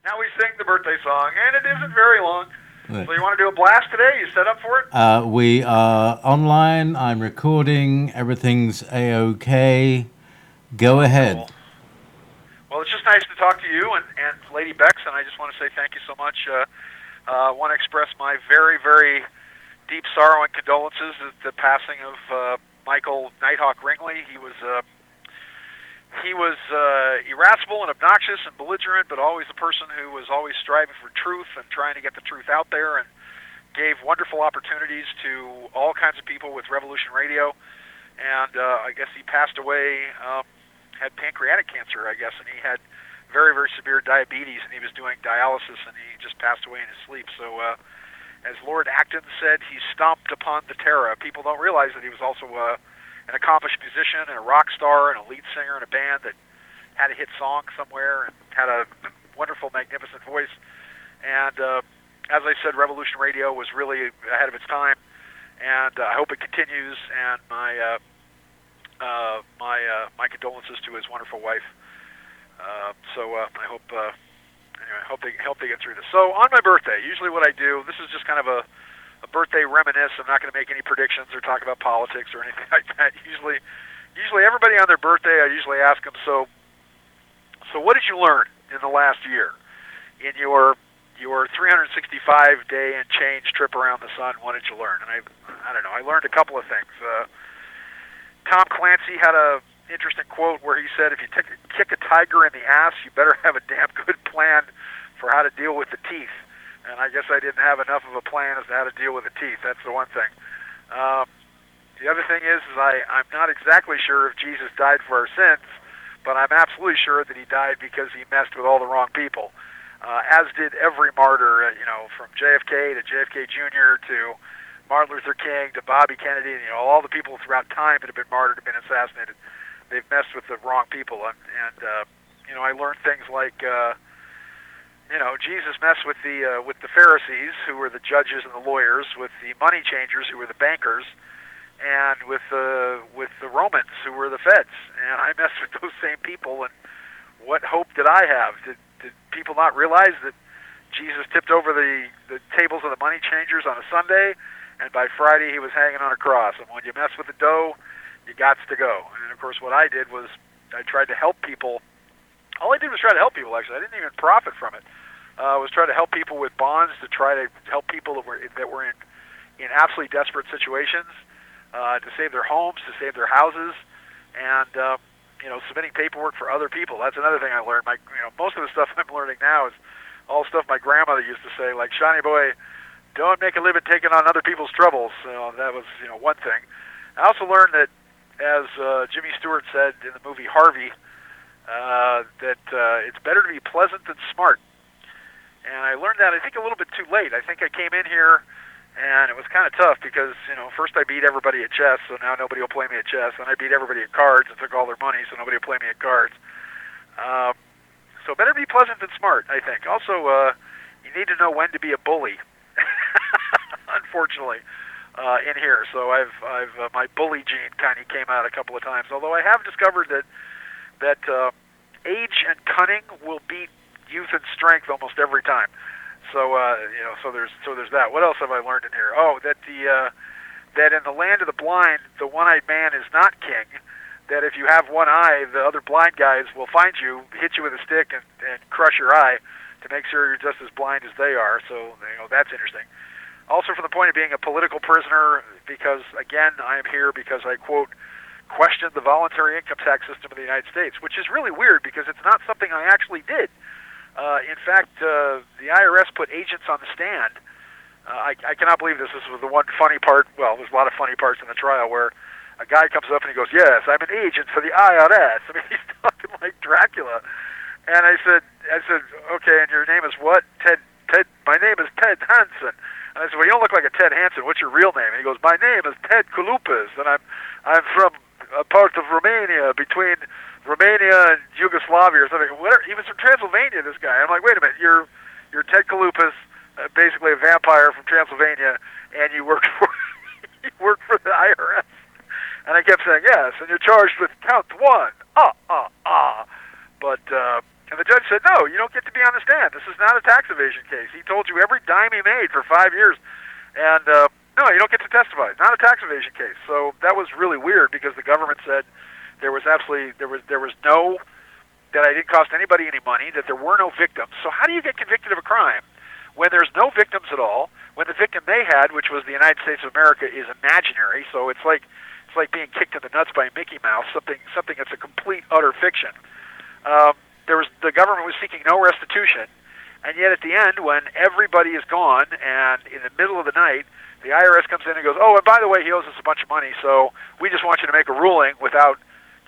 Now we sing the birthday song, and it isn't very long. Right. So you want to do a blast today? You set up for it? We are online. I'm recording. Everything's a-okay. Go ahead. Cool. Well, it's just nice to talk to you and Lady Bex, and I just want to say thank you so much. I want to express my very, very deep sorrow and condolences at the passing of Michael Nighthawk Ringley. He was irascible and obnoxious and belligerent, but always a person who was always striving for truth and trying to get the truth out there, and gave wonderful opportunities to all kinds of people with Revolution Radio. And I guess he passed away, had pancreatic cancer, I guess, and he had very, very severe diabetes, and he was doing dialysis, and he just passed away in his sleep. So, as Lord Acton said, he stomped upon the terra. People don't realize that he was also an accomplished musician and a rock star and a lead singer in a band that had a hit song somewhere and had a wonderful, magnificent voice. And as I said, Revolution Radio was really ahead of its time, and I hope it continues. And my condolences to his wonderful wife. I hope anyway, I hope they get through this. So on my birthday, usually what I do, this is just kind of a birthday reminisce. I'm not going to make any predictions or talk about politics or anything like that. Usually everybody on their birthday, I usually ask them, so what did you learn in the last year in your 365 day and change trip around the sun? What did you learn? And I don't know. I learned a couple of things. Tom Clancy had a interesting quote where he said, if you kick a tiger in the ass, you better have a damn good plan for how to deal with the teeth. And I guess I didn't have enough of a plan as to how to deal with the teeth. That's the one thing. The other thing is I'm not exactly sure if Jesus died for our sins, but I'm absolutely sure that he died because he messed with all the wrong people, as did every martyr, from JFK to JFK Jr. to Martin Luther King to Bobby Kennedy, all the people throughout time that have been martyred, have been assassinated. They've messed with the wrong people, and I learned things like, Jesus messed with the Pharisees, who were the judges and the lawyers, with the money changers, who were the bankers, and with the Romans, who were the feds. And I messed with those same people. And what hope did I have? Did people not realize that Jesus tipped over the tables of the money changers on a Sunday, and by Friday he was hanging on a cross? And when you mess with the dough, you got to go. And of course, what I did was I tried to help people. All I did was try to help people. Actually, I didn't even profit from it. I was trying to help people with bonds, to try to help people that were in absolutely desperate situations, to save their homes, to save their houses, and submitting paperwork for other people. That's another thing I learned. Most of the stuff I'm learning now is all stuff my grandmother used to say, like, Shawnee boy, don't make a living taking on other people's troubles. That was one thing. I also learned that, as Jimmy Stewart said in the movie Harvey, that it's better to be pleasant than smart. And I learned that, I think, a little bit too late. I think I came in here, and it was kind of tough because, first I beat everybody at chess, so now nobody will play me at chess. And I beat everybody at cards and took all their money, so nobody will play me at cards. So better be pleasant than smart, I think. Also, you need to know when to be a bully, unfortunately, in here. So I've my bully gene kind of came out a couple of times. Although I have discovered that age and cunning will beat youth and strength almost every time. So so there's that. What else have I learned in here? Oh, that that in the land of the blind, the one-eyed man is not king. That if you have one eye, the other blind guys will find you, hit you with a stick, and crush your eye to make sure you're just as blind as they are. So that's interesting. Also, from the point of being a political prisoner, because again, I am here because I quote questioned the voluntary income tax system of the United States, which is really weird because it's not something I actually did. In fact, the IRS put agents on the stand. I cannot believe this. This was the one funny part. Well, there's a lot of funny parts in the trial where a guy comes up and he goes, "Yes, I'm an agent for the IRS." I mean, he's talking like Dracula. And I said, "Okay, and your name is what?" Ted. My name is Ted Hansen. And I said, "Well, you don't look like a Ted Hansen. What's your real name?" And he goes, "My name is Ted Kulupas, and I'm from a part of Romania, between Romania and Yugoslavia or something." Whatever. He was from Transylvania, this guy. I'm like, "Wait a minute, you're Ted Kulupas, basically a vampire from Transylvania, and you work for the IRS." And I kept saying, "Yes, and you're charged with count one." But And the judge said, no, you don't get to be on the stand. This is not a tax evasion case. He told you every dime he made for 5 years. And no, you don't get to testify. Not a tax evasion case. So that was really weird because the government said there was no, that I didn't cost anybody any money, that there were no victims. So how do you get convicted of a crime when there's no victims at all, when the victim they had, which was the United States of America, is imaginary? So it's like being kicked in the nuts by Mickey Mouse, something that's a complete, utter fiction. The government was seeking no restitution, and yet at the end, when everybody is gone, and in the middle of the night, the IRS comes in and goes, oh, and by the way, he owes us a bunch of money, so we just want you to make a ruling without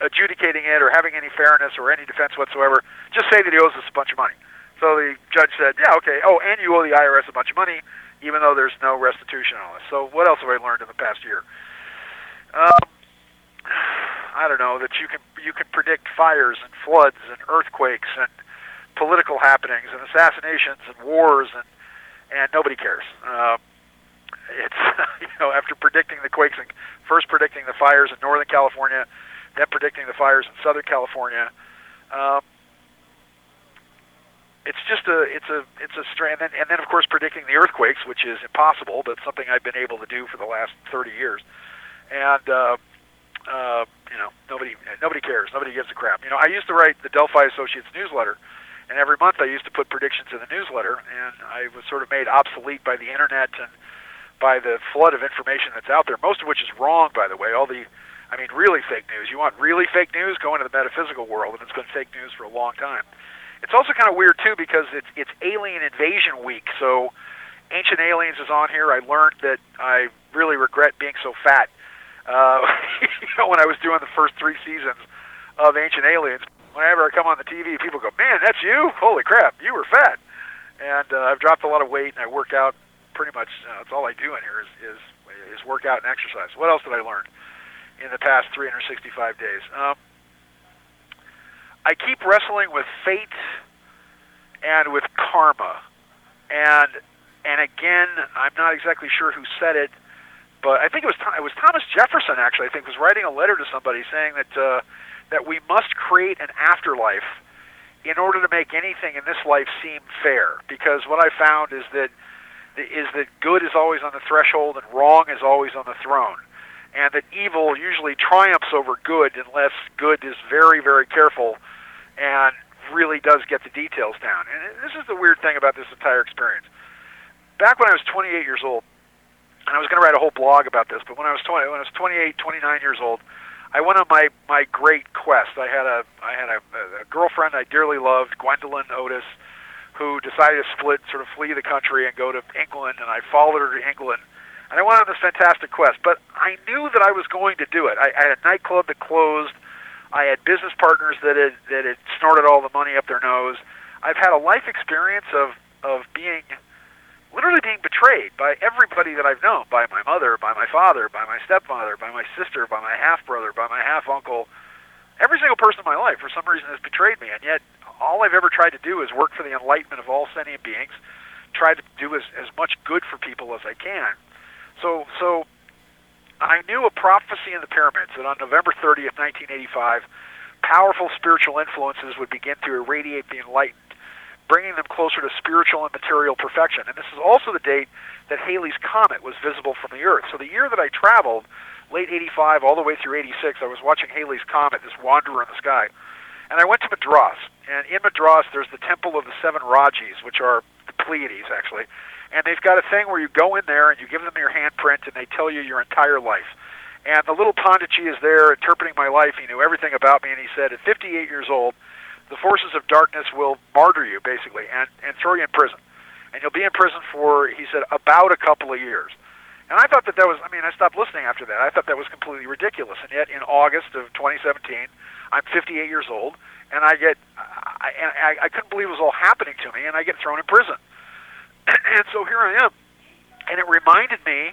adjudicating it or having any fairness or any defense whatsoever. Just say that he owes us a bunch of money. So the judge said, yeah, okay, oh, and you owe the IRS a bunch of money, even though there's no restitution on this. So what else have I learned in the past year? I don't know, that you can predict fires and floods and earthquakes and political happenings and assassinations and wars, and nobody cares. It's after predicting the quakes and first predicting the fires in Northern California, then predicting the fires in Southern California. It's just it's a strand, and then of course predicting the earthquakes, which is impossible, but something I've been able to do for the last 30 years, and nobody cares, nobody gives a crap. I used to write the Delphi Associates newsletter, and every month I used to put predictions in the newsletter, and I was sort of made obsolete by the internet and by the flood of information that's out there, most of which is wrong, by the way. Really fake news. You want really fake news? Go into the metaphysical world, and it's been fake news for a long time. It's also kind of weird, too, because it's Alien Invasion Week, so Ancient Aliens is on here. I learned that I really regret being so fat. When I was doing the first 3 seasons of Ancient Aliens, whenever I come on the TV, people go, man, that's you? Holy crap, you were fat. And I've dropped a lot of weight, and I work out pretty much. That's all I do in here is work out and exercise. What else did I learn in the past 365 days? I keep wrestling with fate and with karma. And again, I'm not exactly sure who said it, but I think it was Thomas Jefferson, actually, I think, was writing a letter to somebody saying that we must create an afterlife in order to make anything in this life seem fair. Because what I found is that good is always on the threshold and wrong is always on the throne, and that evil usually triumphs over good unless good is very, very careful and really does get the details down. And this is the weird thing about this entire experience. Back when I was 28 years old, and I was going to write a whole blog about this, but when I was 28, 29 years old, I went on my great quest. I had a girlfriend I dearly loved, Gwendolyn Otis, who decided to flee the country and go to England, and I followed her to England, and I went on this fantastic quest. But I knew that I was going to do it. I had a nightclub that closed. I had business partners that had snorted all the money up their nose. I've had a life experience of literally being betrayed by everybody that I've known, by my mother, by my father, by my stepfather, by my sister, by my half-brother, by my half-uncle. Every single person in my life, for some reason, has betrayed me, and yet all I've ever tried to do is work for the enlightenment of all sentient beings, try to do as much good for people as I can. So I knew a prophecy in the pyramids that on November 30th, 1985, powerful spiritual influences would begin to irradiate the enlightened, bringing them closer to spiritual and material perfection. And this is also the date that Halleys Comet was visible from the Earth. So the year that I traveled, late 85 all the way through 86, I was watching Halleys Comet, this wanderer in the sky. And I went to Madras. And in Madras, there's the Temple of the Seven Rajis, which are the Pleiades, actually. And they've got a thing where you go in there and you give them your handprint and they tell you your entire life. And the little Panditji is there interpreting my life. He knew everything about me, and he said, at 58 years old, the forces of darkness will martyr you, basically, and throw you in prison. And you'll be in prison for, he said, about a couple of years. And I thought that was, I stopped listening after that. I thought that was completely ridiculous. And yet, in August of 2017, I'm 58 years old, and I couldn't believe it was all happening to me, and I get thrown in prison. And so here I am. And it reminded me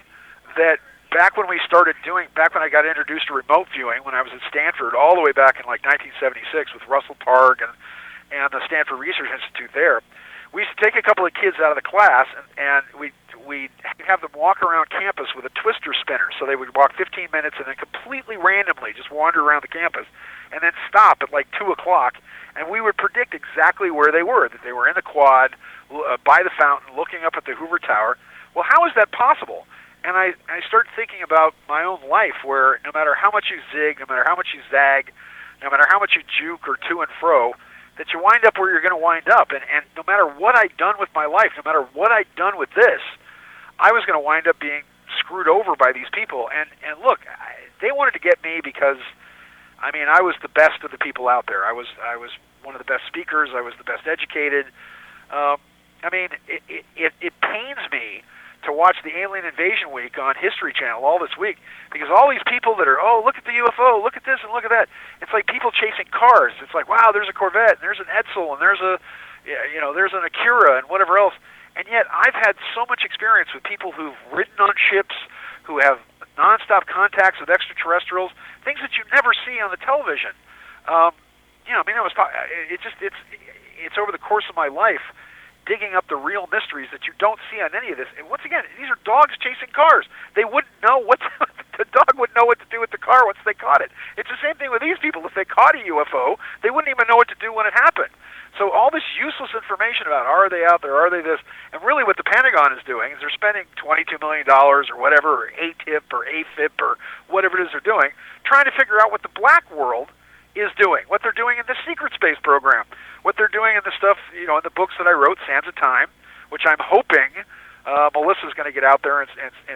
that back when I got introduced to remote viewing, when I was at Stanford, all the way back in 1976 with Russell Park and the Stanford Research Institute there, we used to take a couple of kids out of the class, and we'd have them walk around campus with a twister spinner. So they would walk 15 minutes and then completely randomly just wander around the campus, and then stop at like 2 o'clock, and we would predict exactly where they were, that they were in the quad, by the fountain, looking up at the Hoover Tower. Well, how is that possible? And I start thinking about my own life, where no matter how much you zig, no matter how much you zag, no matter how much you juke or to and fro, that you wind up where you're going to wind up. And no matter what I'd done with my life, no matter what I'd done with this, I was going to wind up being screwed over by these people. And look, they wanted to get me because, I mean, I was the best of the people out there. I was one of the best speakers. I was the best educated. I mean, it pains me to watch the Alien Invasion Week on History Channel all this week, because all these people that are, oh, look at the UFO, look at this and look at that. It's like people chasing cars. It's like, wow, there's a Corvette, and there's an Edsel, and there's there's an Acura, and whatever else. And yet I've had so much experience with people who've ridden on ships, who have nonstop contacts with extraterrestrials, things that you never see on the television. I mean, it's over the course of my life, digging up the real mysteries that you don't see on any of this. And once again, these are dogs chasing cars. They wouldn't know the dog wouldn't know what to do with the car once they caught it. It's the same thing with these people. If they caught a UFO, they wouldn't even know what to do when it happened. So all this useless information about are they out there, are they this, and really what the Pentagon is doing is they're spending $22 million or whatever, or ATIP or AFIP or whatever it is they're doing, trying to figure out what the black world is doing, what they're doing in the secret space program, what they're doing in the stuff, in the books that I wrote, Sands of Time, which I'm hoping Melissa's going to get out there and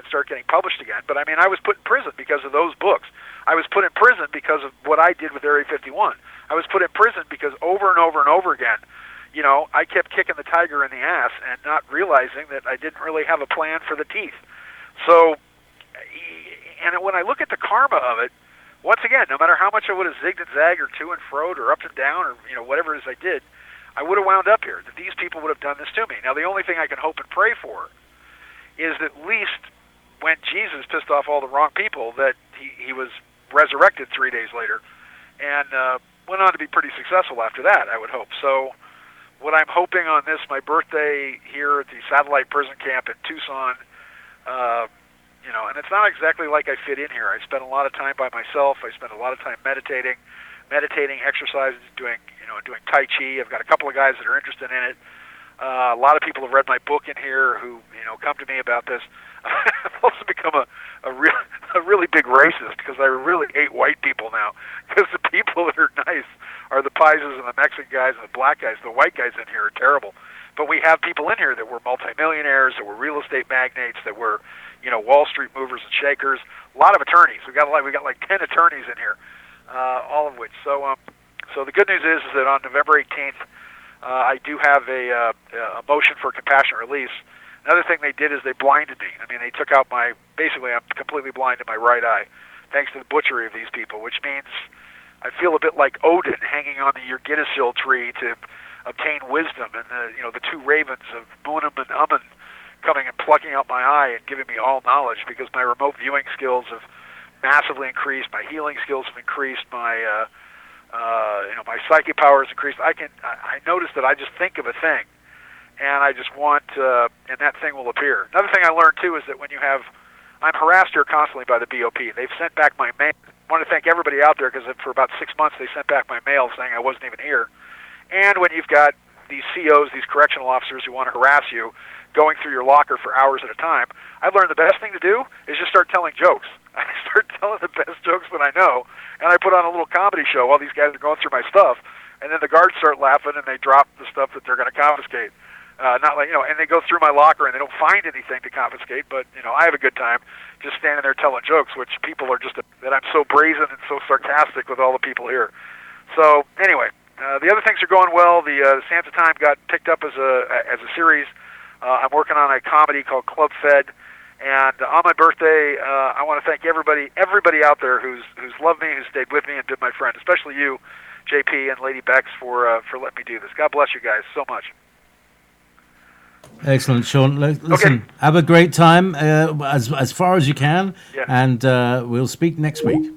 start getting published again. But I mean, I was put in prison because of those books. I was put in prison because of what I did with Area 51. I was put in prison because over and over and over again, I kept kicking the tiger in the ass and not realizing that I didn't really have a plan for the teeth. So, and when I look at the karma of it, once again, no matter how much I would have zigged and zagged or to and froed or up and down or whatever it is I did, I would have wound up here. That these people would have done this to me. Now, the only thing I can hope and pray for is that at least when Jesus pissed off all the wrong people, that he was resurrected 3 days later and went on to be pretty successful after that, I would hope. So what I'm hoping on this, my birthday here at the Satellite Prison Camp in Tucson, and it's not exactly like I fit in here. I spend a lot of time by myself. I spend a lot of time meditating exercises, doing Tai Chi. I've got a couple of guys that are interested in it. A lot of people have read my book in here who, come to me about this. I've also become a really big racist because I really hate white people now, because the people that are nice are the Pises and the Mexican guys and the black guys. The white guys in here are terrible. But we have people in here that were multimillionaires, that were real estate magnates, that were, Wall Street movers and shakers. A lot of attorneys. We got like 10 attorneys in here, all of which. So the good news is that on November 18th, I do have a motion for compassionate release. Another thing they did is they blinded me. I mean, they took out basically I'm completely blind in my right eye, thanks to the butchery of these people, which means I feel a bit like Odin hanging on the Yggdrasil tree to obtain wisdom, and the two ravens of Munum and Umun coming and plucking out my eye and giving me all knowledge, because my remote viewing skills have massively increased, my healing skills have increased, my my psychic power has increased. I notice that I just think of a thing, and I just want, and that thing will appear. Another thing I learned too is that when I'm harassed here constantly by the BOP. They've sent back my mail. I want to thank everybody out there, because for about 6 months they sent back my mail saying I wasn't even here. And when you've got these COs, these correctional officers who want to harass you, going through your locker for hours at a time, I've learned the best thing to do is just start telling jokes. I start telling the best jokes that I know, and I put on a little comedy show while these guys are going through my stuff, and then the guards start laughing and they drop the stuff that they're going to confiscate. And they go through my locker and they don't find anything to confiscate, but I have a good time just standing there telling jokes, which people are that I'm so brazen and so sarcastic with all the people here. So anyway, the other things are going well. The Sands of Time got picked up as a series. I'm working on a comedy called Club Fed, and on my birthday, I want to thank everybody out there who's loved me, who stayed with me, and been my friend, especially you, JP and Lady Bex, for letting me do this. God bless you guys so much. Excellent, Sean. Listen, okay. Have a great time as far as you can, yeah. and we'll speak next week.